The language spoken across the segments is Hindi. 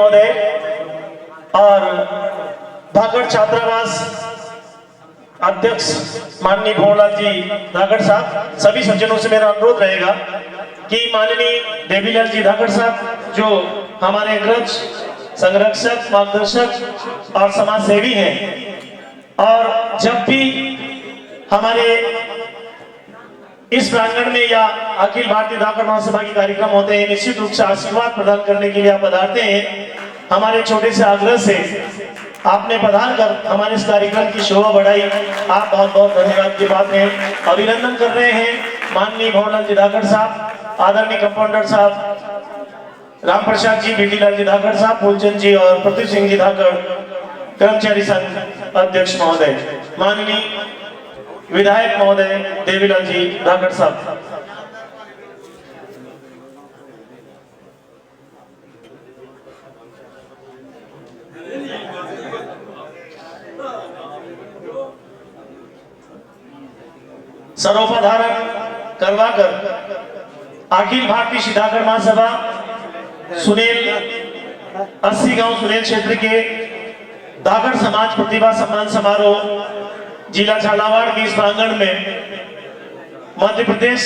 महोदय और धाकड़ छात्रावास अध्यक्ष माननीय भोलाल जी धाकड़ साहब, सभी सज्जनों से मेरा अनुरोध रहेगा कि माननीय देवीलाल जी धाकड़ साहब जो हमारे अग्रज संरक्षक, मार्गदर्शक और समाज सेवी हैं, और जब भी हमारे इस प्रांगण में या अखिल भारतीय धाकड़ महासभा के कार्यक्रम होते हैं, निश्चित रूप से आशीर्वाद प्रदान करने के लिए आप पधारते हैं। हमारे छोटे से आग्रह से आपने पधार कर हमारे इस कार्यक्रम की शोभा बढ़ाई। आप बहुत बहुत धन्यवाद की बात है। अभिनंदन कर रहे हैं माननीय भोलाल जी धाकड़ साहब, आदरणीय कंपाउंडर साहब, राम प्रसाद जी, बीटीलाल जी धाकड़ साहब, फूलचंद जी और पृथ्वी सिंह जी धाकड़, कर्मचारी संघ अध्यक्ष महोदय, माननीय विधायक महोदय देवीलाल जी धाकड़ साहब। सरोपाधारण करवाकर अखिल भारतीय धाकड़ महासभा सुनेल 80 गांव सुनेल क्षेत्र के धाकड़ समाज प्रतिभा सम्मान समारोह जिला झालावाड़ के इस प्रांगण में मध्य प्रदेश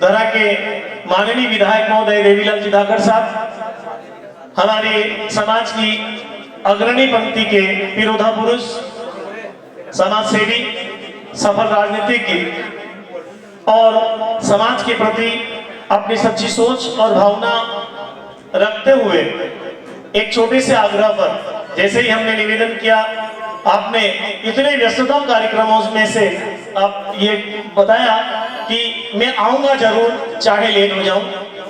दरा के माननीय विधायक महोदय देवीलाल जी धाकड़ साहब, हमारे समाज की अग्रणी पंक्ति के पिरोधा पुरुष, समाज सेवी, सफल राजनीतिज्ञ और समाज के प्रति अपनी सच्ची सोच और भावना रखते हुए एक छोटे से आग्रह पर, जैसे ही हमने निवेदन किया, आपने इतने व्यस्तता कार्यक्रमों में से आप ये बताया कि मैं आऊंगा जरूर, चाहे लेट हो जाऊं,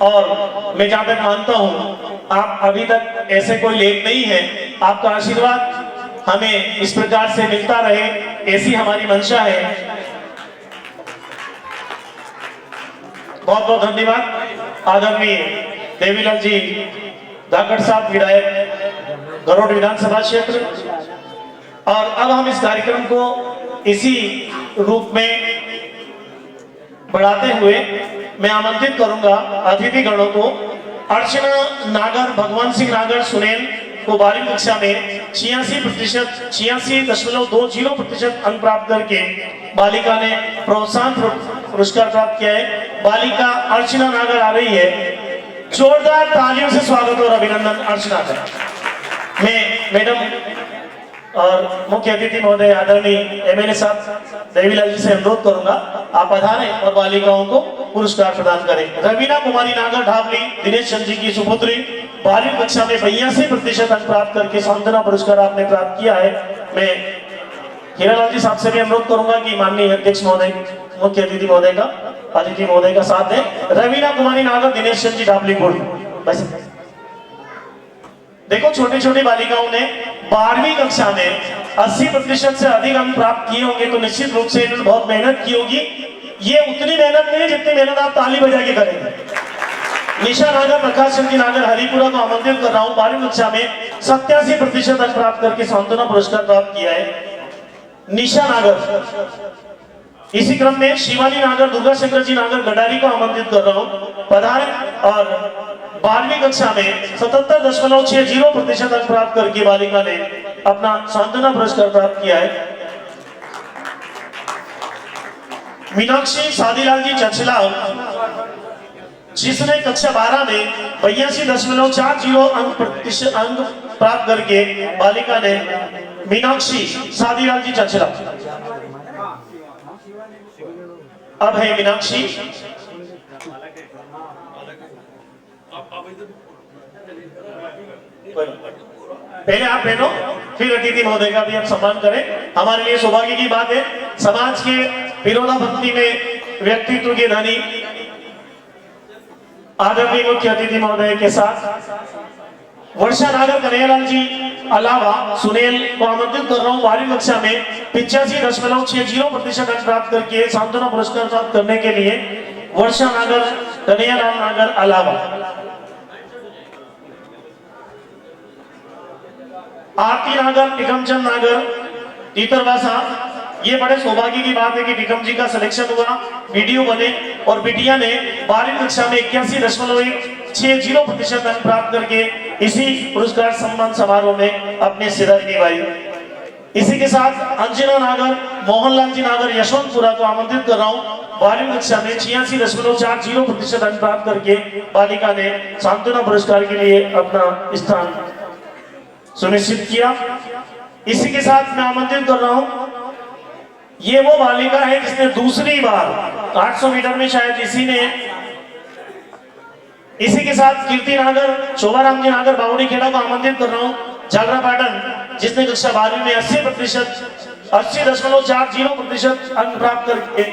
और मैं जहां तक मानता हूं आप अभी तक ऐसे कोई लेट नहीं है। आपका आशीर्वाद हमें इस प्रकार से मिलता रहे, ऐसी हमारी मंशा है। बहुत बहुत धन्यवाद आदरणीय देवीलाल जी धाकड़ साहब, विधायक गरुड़ विधानसभा क्षेत्र। और अब हम इस कार्यक्रम को इसी रूप में बढ़ाते हुए मैं आमंत्रित करूंगा अतिथि गणों को। अर्चना नागर, भगवान सिंह नागर सुनेल को 12वीं कक्षा में 86.20% अंक प्राप्त करके बालिका ने प्रोत्साहन पुरस्कार प्राप्त किया है। बालिका अर्चना नागर आ रही है, जोरदार तालियों से स्वागत और अभिनंदन अर्चना का। मैं मैडम और मुख्य अतिथि महोदय आदरणीय एमएलए साहब देवीलाल जी से अनुरोध करूंगा, आप पधारें और बालिकाओं को पुरस्कार प्रदान करें। रवीना कुमारी नागर ढाबली, दिनेश चंद जी की सुपुत्री, 12वीं कक्षा में 82% अंक प्राप्त करके सांत्वना पुरस्कार आपने प्राप्त किया है। मैं हीरालाल जी साहब से भी अनुरोध करूंगा कि माननीय अध्यक्ष महोदय, मुख्य अतिथि महोदय का, अतिथि महोदय का साथ दें। रवीना कुमारी नागर, दिनेश चंद जी ढाबली गुड़। बस देखो, छोटी छोटी बालिकाओं ने 12वीं कक्षा में 80% से अधिक अंक प्राप्त किए होंगे, तो निश्चित रूप से इन्होंने बहुत मेहनत की होगी। ये उतनी मेहनत नहीं जितनी मेहनत आप ताली बजा के करेंगे। निशा नागर, प्रकाश चंद नागर, हरिपुरा को आमंत्रित कर रहा हूं। 12वीं कक्षा में 87% अंक प्राप्त करके सांत्वना पुरस्कार प्राप्त किया है निशा नागर। इसी क्रम में शिवानी नागर, दुर्गा शंकर जी नागर गडारी को आमंत्रित कर रहा हूं, पधारें। और 12वीं कक्षा में 77.60% अंक प्राप्त करके बालिका ने अपना सांत्वना पुरस्कार प्राप्त किया है। मीनाक्षी सादीलाल जी चचला, जिसने कक्षा 12 में 82.40 अंक प्राप्त करके बालिका ने, मीनाक्षी सादीलाल जी चचला। अब है मीनाक्षी, पहले आप बहनों, फिर अतिथि महोदय का भी आप सम्मान करें। हमारे लिए सौभाग्य की बात है, समाज के विरोधा भक्ति में व्यक्तित्व के धनी आदरणीय मुख्य अतिथि महोदय के साथ वर्षा नागर कन्हैयालाल जी अलावा सुनेल को आमंत्रित कर रहा हूं। 12वीं कक्षा में 85.60% अंक प्राप्त करके सांत्वना पुरस्कार प्राप्त करने के लिए वर्षा नागर, कन्हैयालाल नागर अलावा। आरती नागर, टिकमचंद नागर, तीतरवासा। ये बड़े सौभाग्य की बात है कि टिकम जी का सिलेक्शन हुआ, वीडियो बने, और बिटिया ने 12वीं कक्षा में 81.60% अंक प्राप्त करके इसी पुरस्कार सम्मान समारोह में अपनी सिरत निभाई। इसी के साथ अंजना नागर, मोहनलाल जी नागर यशवंतपुरा को आमंत्रित कर रहा हूँ। 12वीं कक्षा में 86.40% अंक प्राप्त करके बालिका ने सांत्वना पुरस्कार के लिए अपना स्थान सुनिश्चित किया। इसी के साथ मैं आमंत्रित कर रहा हूँ, ये वो बालिका है जिसने दूसरी बार 800 मीटर में शायद इसी के साथ कीर्ति नागर, शोभाराम जी नागर बावड़ी खेड़ा को आमंत्रित कर रहा हूँ। जागरा पैटर्न जिसने कक्षा 12वीं में 80.40% अंक प्राप्त करके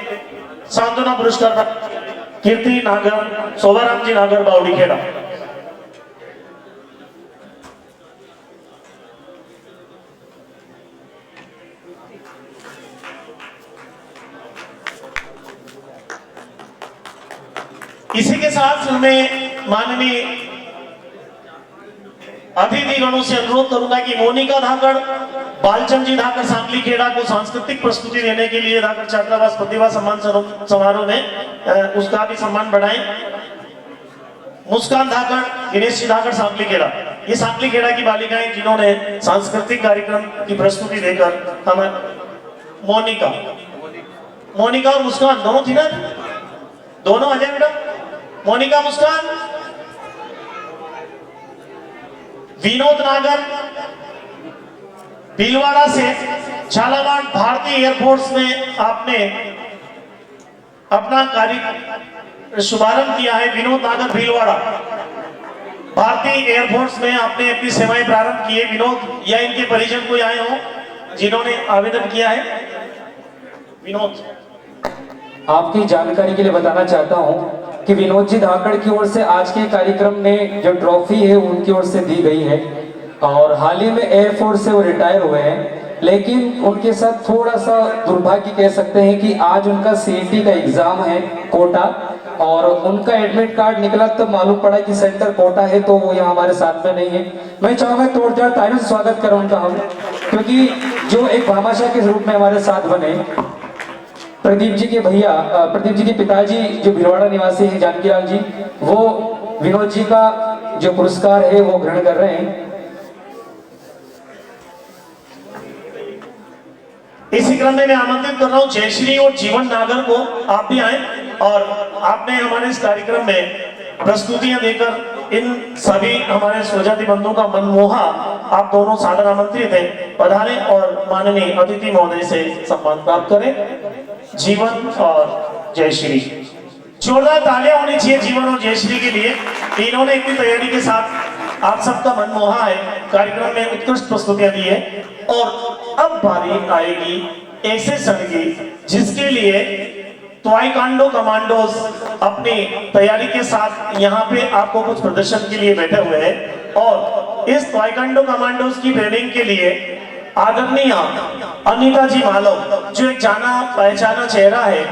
सांत्वना पुरस्कार प्राप्त। कीर्ति नागर, शोभाराम जी नागर बावड़ी खेड़ा। इसी के साथ मैं माननीय अतिथिगणों से अनुरोध करूंगा कि मोनिका धाकड़, बालचंद जी धाकड़ सांगली खेड़ा को सांस्कृतिक प्रस्तुति देने के लिए धाकड़ छात्रावास प्रतिभा सम्मान समारोह में उसका भी सम्मान बढ़ाएं। मुस्कान धाकड़, दिनेश जी धाकड़ सांगली खेड़ा, ये सांगली खेड़ा की बालिकाएं जिन्होंने सांस्कृतिक कार्यक्रम की प्रस्तुति देकर हमें मोनिका और मुस्कान दोनों थी ना, दोनों आ जाए बेटा। मोनिका, मुस्कान, विनोद नागर भीलवाड़ा से झालावाड़ भारतीय एयरफोर्स में आपने अपना कार्य शुभारंभ किया है। विनोद नागर भीलवाड़ा भारतीय एयरफोर्स में आपने अपनी सेवाएं प्रारंभ की है। विनोद या इनके परिजन कोई आए हो जिन्होंने आवेदन किया है? विनोद, आपकी जानकारी के लिए बताना चाहता हूं कि विनोद जी धाकड़ की ओर से आज के कार्यक्रम में जो ट्रॉफी है उनकी ओर से दी गई है और हाल ही में एयरफोर्स से वो रिटायर हुए हैं, लेकिन उनके साथ थोड़ा सा दुर्भाग्य कह सकते हैं कि आज उनका सीईटी का एग्जाम है कोटा और उनका एडमिट कार्ड निकला तब मालूम पड़ा कि सेंटर कोटा है, तो वो यहाँ हमारे साथ में नहीं है। मैं चाहूंगा तोड़जाड़ तालियों से स्वागत करें उनका हम, क्योंकि जो एक भामाशाह के रूप में हमारे साथ बने। प्रदीप जी के भैया, प्रदीप जी के पिताजी जो भीलवाड़ा निवासी हैं जानकीलाल जी, वो विनोद जी का जो पुरस्कार है वो ग्रहण कर रहे हैं। इसी क्रम में मैं आमंत्रित कर रहा हूँ जयश्री और जीवन नागर को, आप भी आए और आपने हमारे इस कार्यक्रम में प्रस्तुतियां देकर इन सभी हमारे स्वजाति बंधुओं का मन मोहा। आप दोनों सादर आमंत्रित हैं, पधारें और माननीय अतिथि महोदय से सम्मान प्राप्त करें। जीवन और जयश्री, जोरदार तालियां होनी चाहिए जीवन और जयश्री के लिए। इन्होंने इतनी तैयारी के साथ आप सबका मन मोहा है, कार्यक्रम में उत्कृष्ट प्रस्तुतियां दी है। और अब बारी आएगी ऐसे क्षण की जिसके लिए ताइक्वांडो कमांडोज अपनी तैयारी के साथ यहाँ पे आपको कुछ प्रदर्शन के लिए बैठे हुए हैं। और इस ताइक्वांडो कमांडोज की ट्रेनिंग के लिए आदरणीय अनीता जी मालव, जो एक जाना पहचाना चेहरा है,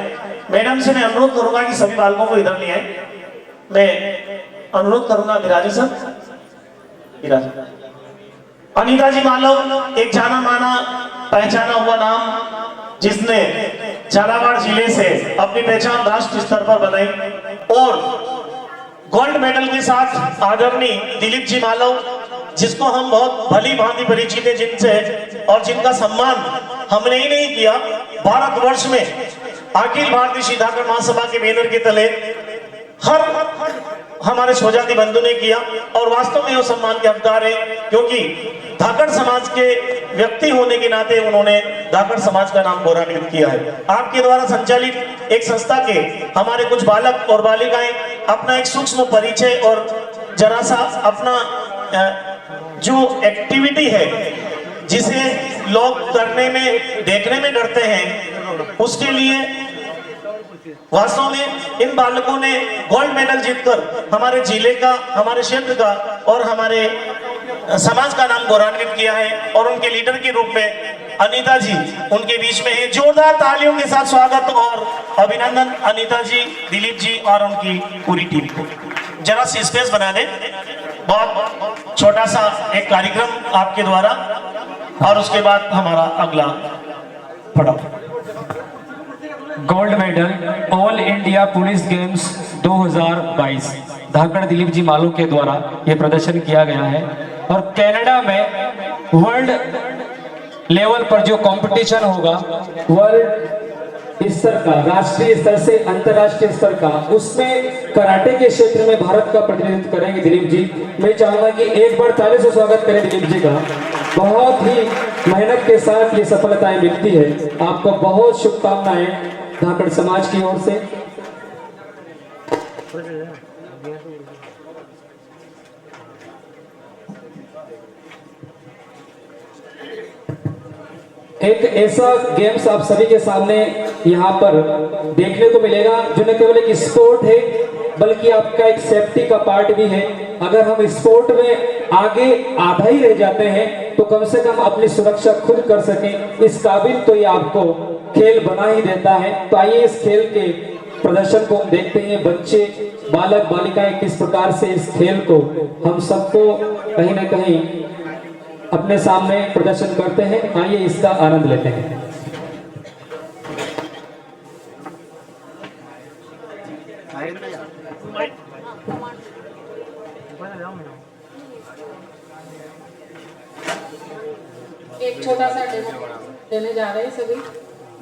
मैडम से मैं अनुरोध करूंगा कि सभी बालकों को इधर लिए। मैं अनुरोध करूंगा विराजी सर, अनीता जी मालव एक जाना माना पहचाना हुआ नाम, जिसने झालावाड़ जिले से अपनी पहचान राष्ट्र स्तर पर बनाई और गोल्ड मेडल के साथ आदरणीय दिलीप जी मालव, जिसको हम बहुत भली भांति परिचित है जिनसे, और जिनका सम्मान हमने ही नहीं किया, भारतवर्ष में अखिल भारतीय श्री धाकड़ महासभा के बैनर के तले हर हमारे स्वजाति बंधु ने किया। और वास्तव में वो सम्मान के हकदार है, क्योंकि धाकड़ समाज के व्यक्ति होने के नाते उन्होंने धाकड़ समाज का नाम गौरवान्वित किया है। आपके द्वारा संचालित एक संस्था के हमारे कुछ बालक और बालिकाएं अपना एक सूक्ष्म परिचय और जरा सा अपना जो एक्टिविटी है जिसे लोग करने में देखने में डरते हैं, उसके लिए वास्तव में इन बालकों ने गोल्ड मेडल जीतकर हमारे जिले का, हमारे क्षेत्र का और हमारे समाज का नाम गौरवान्वित किया है। और उनके लीडर के रूप में अनीता जी उनके बीच में है। जोरदार तालियों के साथ स्वागत और अभिनंदन अनीता जी, दिलीप जी और उनकी पूरी टीम को। जरा सी स्पेस बना दें, बहुत छोटा सा एक कार्यक्रम आपके द्वारा, और उसके बाद हमारा अगला पड़ाव। Gold medal all India police games 2022 धाकड़ दिलीप जी मालू के द्वारा ये प्रदर्शन किया गया है। और कनाडा में वर्ल्ड लेवल पर जो कंपटीशन होगा, वर्ल्ड स्तर का, राष्ट्रीय स्तर से अंतरराष्ट्रीय स्तर का, उसमें कराटे के क्षेत्र में भारत का प्रतिनिधित्व करेंगे दिलीप जी। मैं चाहूंगा कि एक बार ताली से स्वागत करें दिलीप जी का। बहुत ही मेहनत के साथ ये सफलताएं मिलती है। आपको बहुत शुभकामनाएं धाकड़ समाज की ओर से। एक ऐसा गेम्स आप सभी के सामने यहाँ पर देखने को मिलेगा जो न केवल एक स्पोर्ट है बल्कि आपका एक सेफ्टी का पार्ट भी है। अगर हम स्पोर्ट में आगे आधा ही रह जाते हैं तो कम से कम अपनी सुरक्षा खुद कर सकें, इस काबिल तो ये आपको खेल बना ही देता है। तो आइए इस खेल के प्रदर्शन को हम देखते हैं। बच्चे, बालक बालिकाएं किस प्रकार से इस खेल को हम सबको कहीं ना कहीं अपने सामने प्रदर्शन करते हैं। आइए इसका आनंद लेते हैं। एक छोटा सा डेमो देने जा रहे हैं सभी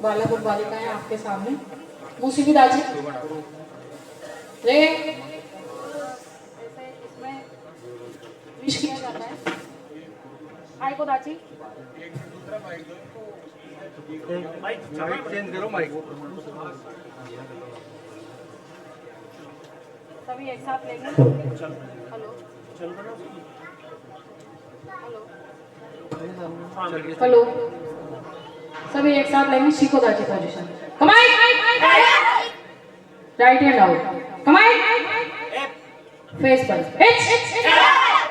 बालक और बालिकाएं आपके सामने। मुसीबी दाजी रे इसमें विश किया जाता है। हाय को दाची माइक चेंज करो माइक। सभी एक साथ लेंगे। हेलो हेलो हेलो सभी एक साथ लेंगे। शीको दाची पोजीशन। कमाई राइट हैंड आउट। कमाई फेस पर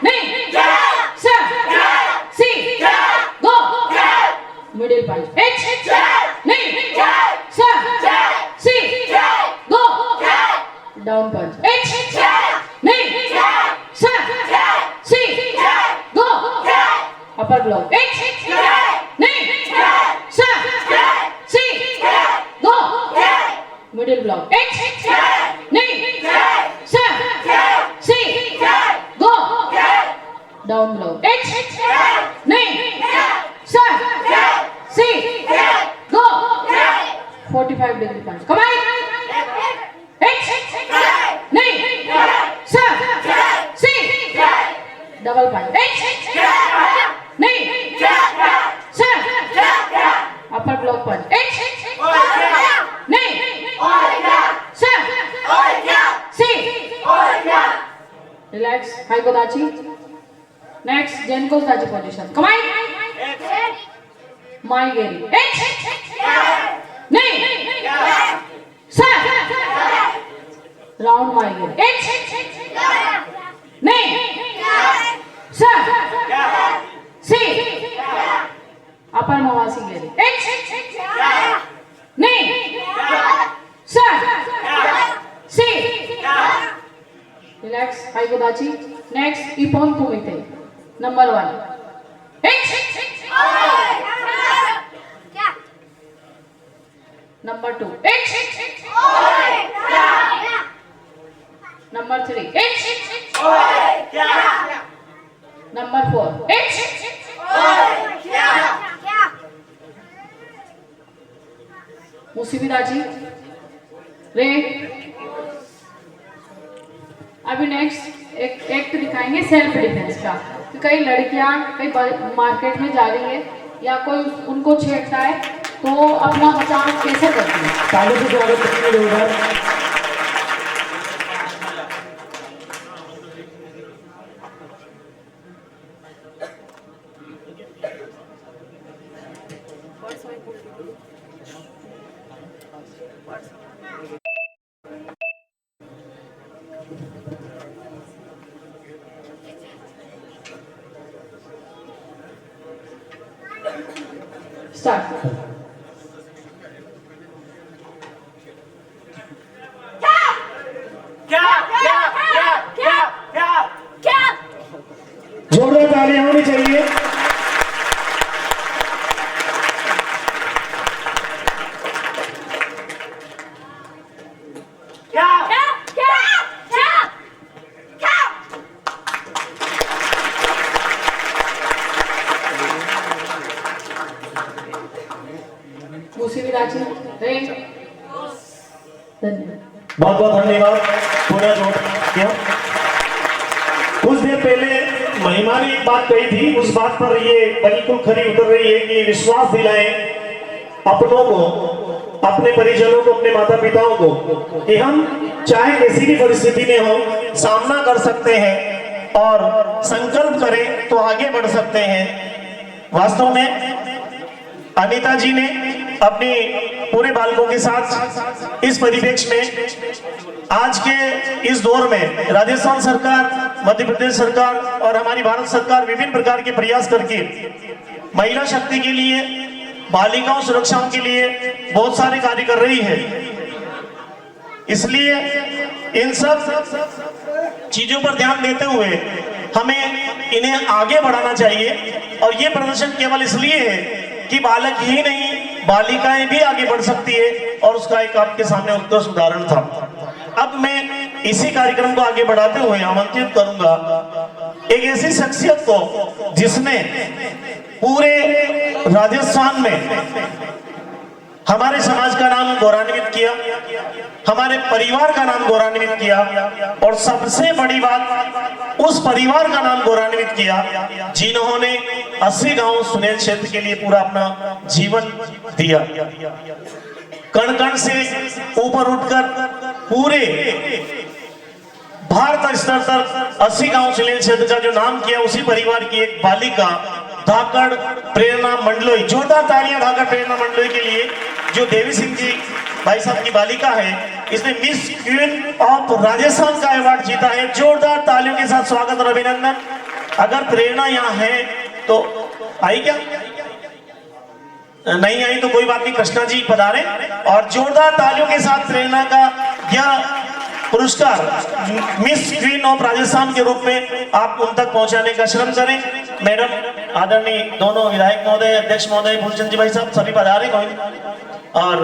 नहीं सर सी गो मिडिल पंच नहीं सर सी गो डाउन पंच नहीं सर सी गो अपर ब्लॉक नहीं सर सी गो मिडिल ब्लॉक नहीं सर सी गो डाउन ब्लॉक नहीं सर सी गो 45 डिग्री पंच। कमाई नहीं सर सी डबल पंच नहीं सर अपर ब्लॉक पंच नहीं सर सी रिलैक्स। हाई गोदाची नेक्स्ट जेनको दाची पोजीशन। कमाई माई गेरी नहीं सर राउंड माई गेरी नहीं सर सी अपर मवासी गेरी नहीं सर सी रिलैक्स। हाई गोदाची next इपोन कुमिते number 1 number 2 number 3 number 4 मुसीबी दाजी रे। अभी नेक्स्ट एक एक्ट दिखाएंगे सेल्फ डिफेंस का। कि कई लड़कियां कई मार्केट में जा रही है या कोई उनको छेड़ता है तो अपना बचाव कैसे करती है। ताली से स्वागत करेंगे। स्टार्ट। जोरदार तालियां होनी चाहिए। रांची रैंक। धन्यवाद। बहुत बहुत धन्यवाद। पूरा जोड़ किया। कुछ देर पहले महिमा ने एक बात कही थी, उस बात पर ये बिल्कुल खरी उतर रही है कि विश्वास दिलाएं अपनों को, अपने परिजनों को, अपने माता पिताओं को कि हम चाहे किसी भी परिस्थिति में हो सामना कर सकते हैं और संकल्प करें तो आगे बढ़ सकते हैं। वास्तव में अनीता जी ने अपनी पूरे बालकों के साथ इस परिप्रेक्ष्य में आज के इस दौर में राजस्थान सरकार, मध्य प्रदेश सरकार और हमारी भारत सरकार विभिन्न प्रकार के प्रयास करके महिला शक्ति के लिए, बालिकाओं सुरक्षाओं के लिए बहुत सारे कार्य कर रही है। इसलिए इन सब चीजों पर ध्यान देते हुए हमें इन्हें आगे बढ़ाना चाहिए और ये प्रदर्शन केवल इसलिए है कि बालक ही नहीं, बालिकाएं भी आगे बढ़ सकती है और उसका एक आपके सामने उत्कृष्ट उदाहरण था। अब मैं इसी कार्यक्रम को आगे बढ़ाते हुए आमंत्रित करूंगा एक ऐसी शख्सियत को जिसने पूरे राजस्थान में हमारे समाज का नाम गौरवान्वित किया, हमारे परिवार का नाम गौरवान्वित किया और सबसे बड़ी बात उस परिवार का नाम गौरवान्वित किया जिन्होंने 80 गांव सुनेल क्षेत्र के लिए पूरा अपना जीवन दिया। कण कण से ऊपर उठकर पूरे भारत स्तर तक 80 गांव सुनेल क्षेत्र का जो नाम किया, उसी परिवार की एक बालिका धाकड़ प्रेरणा मंडलोई। जोरदार तालियां धाकड़ प्रेरणा मंडलोई के लिए, जो देवी सिंह जी भाई साहब की बालिका है। इसने मिस क्वीन ऑफ राजस्थान का अवार्ड जीता है। जोरदार तालियों के साथ स्वागत और अभिनंदन। अगर प्रेरणा यहाँ है तो आई क्या? नहीं आई तो कोई बात नहीं, कृष्णा जी पधारे और जोरदार तालियों के साथ प्रेरणा का यह पुरस्कार मिस क्वीन ऑफ राजस्थान के रूप में आप उन तक पहुंचाने का श्रम करें। मैडम, आदरणीय दोनों विधायक महोदय, अध्यक्ष महोदय, फूलचंद जी भाई साहब सभी पधारे कोई। और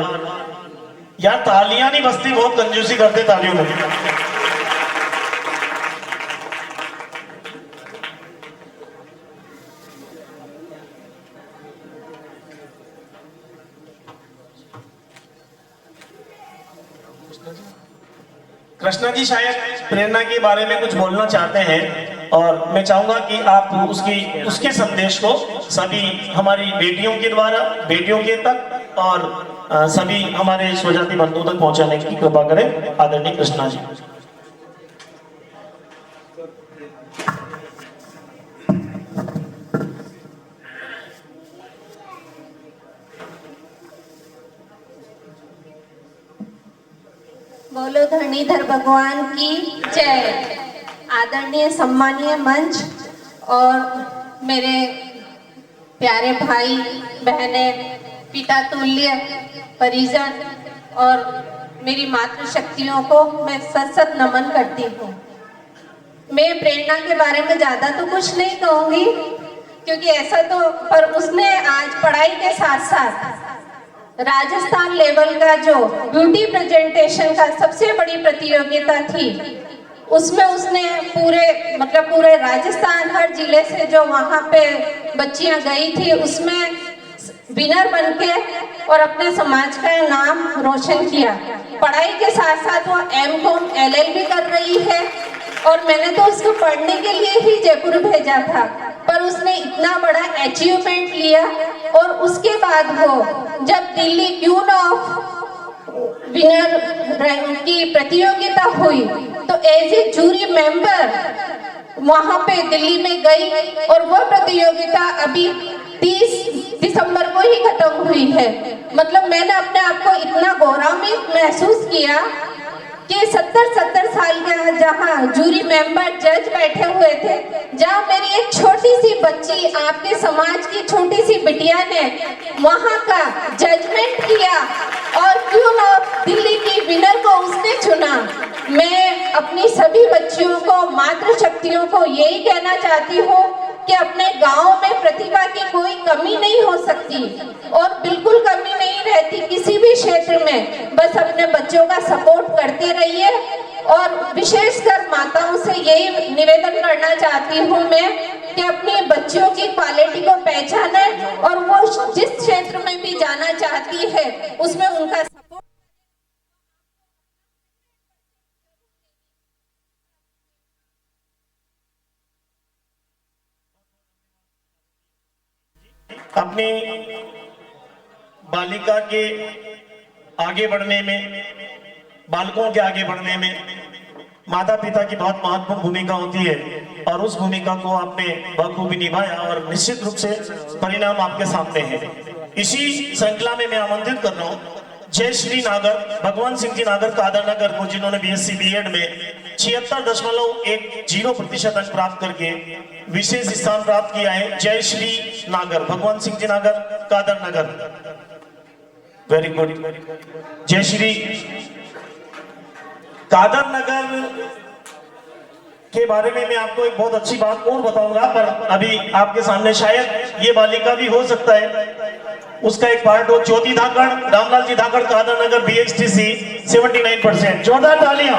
यार तालियां नहीं बजती, बहुत कंजूसी करते तालियों में। कृष्णा जी शायद प्रेरणा के बारे में कुछ बोलना चाहते हैं और मैं चाहूंगा कि आप उसके संदेश को सभी हमारी बेटियों के द्वारा, बेटियों के तक और सभी हमारे स्वजाति बंधुओं तक पहुंचाने की कृपा करें। आदरणीय कृष्णा जी। बोलो धरणीधर भगवान की जय। आदरणीय सम्मानीय मंच और मेरे प्यारे भाई बहनें, पिता तुल्य परिजन और मेरी मातृशक्तियों को मैं सत सत नमन करती हूँ। मैं प्रेरणा के बारे में ज़्यादा तो कुछ नहीं कहूँगी क्योंकि ऐसा तो, पर उसने आज पढ़ाई के साथ साथ राजस्थान लेवल का जो ब्यूटी प्रेजेंटेशन का सबसे बड़ी प्रतियोगिता थी, उसमें उसने पूरे राजस्थान हर जिले से जो वहाँ पे बच्चियाँ गई थी उसमें विनर बनके और अपने समाज का नाम रोशन किया। पढ़ाई के साथ साथ वो M.Com LLB कर रही है और मैंने तो उसको पढ़ने के लिए ही जयपुर भेजा था, पर उसने इतना बड़ा अचीवमेंट लिया और उसके बाद वो जब दिल्ली क्वीन ऑफ विनर की प्रतियोगिता हुई तो एज ए जूरी मेंबर वहाँ पे दिल्ली में गई और वह प्रतियोगिता अभी 30 दिसंबर को ही खत्म हुई है। मतलब मैंने अपने आप को इतना गौरवान्वित महसूस किया कि 70 साल का जहाँ जूरी मेंबर जज बैठे हुए थे, जहाँ मेरी एक छोटी सी बच्ची, आपके समाज की छोटी सी बिटिया ने वहाँ का जजमेंट किया और क्वीन ऑफ दिल्ली की विनर को उसने चुना। मैं अपनी सभी बच्चियों को, मातृशक्तियों को यही कहना चाहती हूँ कि अपने गांव में प्रतिभा की कोई कमी नहीं हो सकती और बिल्कुल कमी नहीं रहती किसी भी क्षेत्र में। बस अपने बच्चों का सपोर्ट करते रहिए और विशेषकर माताओं से यही निवेदन करना चाहती हूँ मैं कि अपनी बच्चियों की क्वालिटी को पहचाने और वो जिस क्षेत्र में भी जाना चाहती चाहती है उसमें उनका सपोर्ट। अपनी बालिका के आगे बढ़ने में, बालकों के आगे बढ़ने में माता पिता की बहुत महत्वपूर्ण भूमिका होती है और उस भूमिका को आपने बखूबी निभाया और निश्चित रूप से परिणाम आपके सामने है। इसी श्रृंखला में मैं आमंत्रित कर रहा हूँ जय श्री नागर भगवान सिंह जी नागर कादर नगर को, जिन्होंने बीएससी बीएड में 76.10% अंक प्राप्त करके विशेष स्थान प्राप्त किया है। जय श्री नागर भगवान सिंह जी नागर कादर नगर, वेरी गुड। जय श्री कादर नगर के बारे में मैं आपको एक बहुत अच्छी बात और बताऊंगा, पर अभी आपके सामने शायद ये बालिका भी हो सकता है उसका एक पार्ट हो। ज्योति धाकड़, रामलाल जी धाकड़, कादर नगर, BHTC 79%। जोरदार तालियां।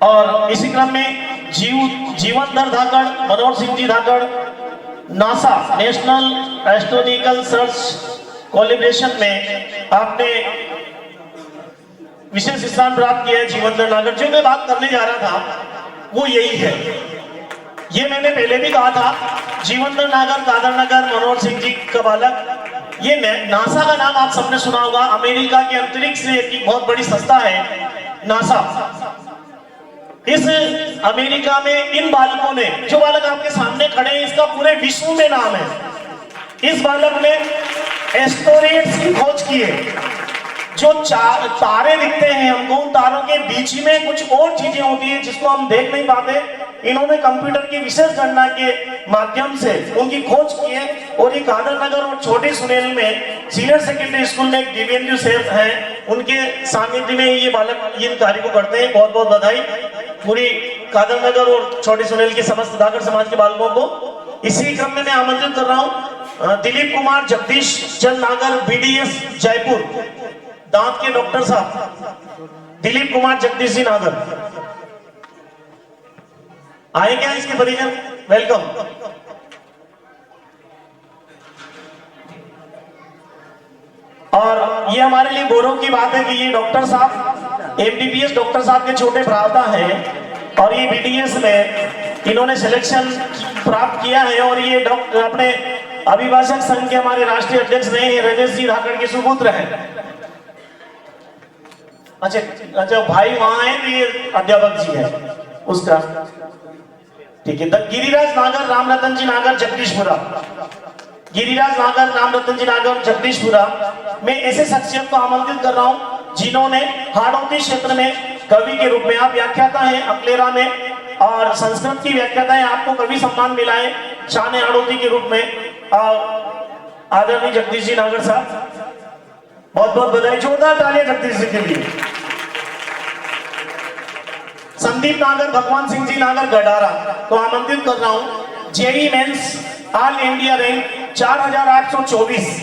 और इसी क्रम में Jeevandhar Dhakad, Manohar Singh ji Dhakad, NASA national astronomical search collaboration में आपने विशेष स्थान प्राप्त किया है। जीवनधर नागर, जो मैं बात करने जा रहा था वो यही है। ये मैंने पहले भी कहा था, जीवनधर नागर, कादर नगर, मनोहर सिंह जी का बालक। ये नासा का नाम आप सबने सुना होगा, अमेरिका के अंतरिक्ष की बहुत बड़ी संस्था है नासा। इस अमेरिका में इन बालकों ने, जो बालक आपके सामने खड़े हैं, इसका पूरे विश्व में नाम है। इस बालक ने एस्ट्रोनॉट्स की खोज की है। जो तारे दिखते हैं हमको, उन तारों के बीच में कुछ और चीजें होती है जिसको हम देख नहीं पाते। इन्होंने कंप्यूटर की विशेष गणना के माध्यम से उनकी खोज की है। और ये कादर नगर और छोटे सुनेल में सीनियर सेकेंडरी स्कूल में एक दिव्यांजु सेठ हैं, उनके सानिध्य में ये बालक इन कार्य को करते हैं। बहुत बहुत बधाई पूरी कादर नगर और छोटे सुनेल के समस्त धाकड़ समाज के बालकों को। इसी क्रम में मैं आमंत्रित कर रहा हूँ दिलीप कुमार जगदीश चंद नागर, BDS जयपुर, दांत के डॉक्टर साहब दिलीप कुमार जगदीश जी नागर। आए क्या इसके परिजन? वेलकम। और ये हमारे लिए गौरव की बात है कि ये डॉक्टर साहब MBBS डॉक्टर साहब के छोटे भ्राता हैं और ये BDS में इन्होंने सिलेक्शन प्राप्त किया है। और ये डॉक्टर अपने अभिभाषक संघ के हमारे राष्ट्रीय अध्यक्ष रहे हैं, राजेश जी धाकड़ के सुपुत्र हैं। अच्छा भाई वहां है तो ये अध्यापक जी है उसका, ठीक है। गिरिराज नागर, रामरतन जी नागर, जगदीशपुरा। गिरिराज नागर, रामरतन जी नागर, जगदीशपुरा। मैं ऐसे शख्सियत को आमंत्रित कर रहा हूं जिन्होंने हाड़ौती क्षेत्र में कवि के रूप में, आप व्याख्याता हैं अकलेरा में और संस्कृत की व्याख्याता है, आपको कवि सम्मान मिला है शान हाड़ौती के रूप में। और आदरणीय जगदीश जी नागर साहब, बहुत बहुत बधाई, जोरदार तालियां जगदीश जी के लिए। संदीप नागर, भगवान सिंह जी नागर, गडारा को आमंत्रित कर रहा हूं। JEE mains all India rank 4824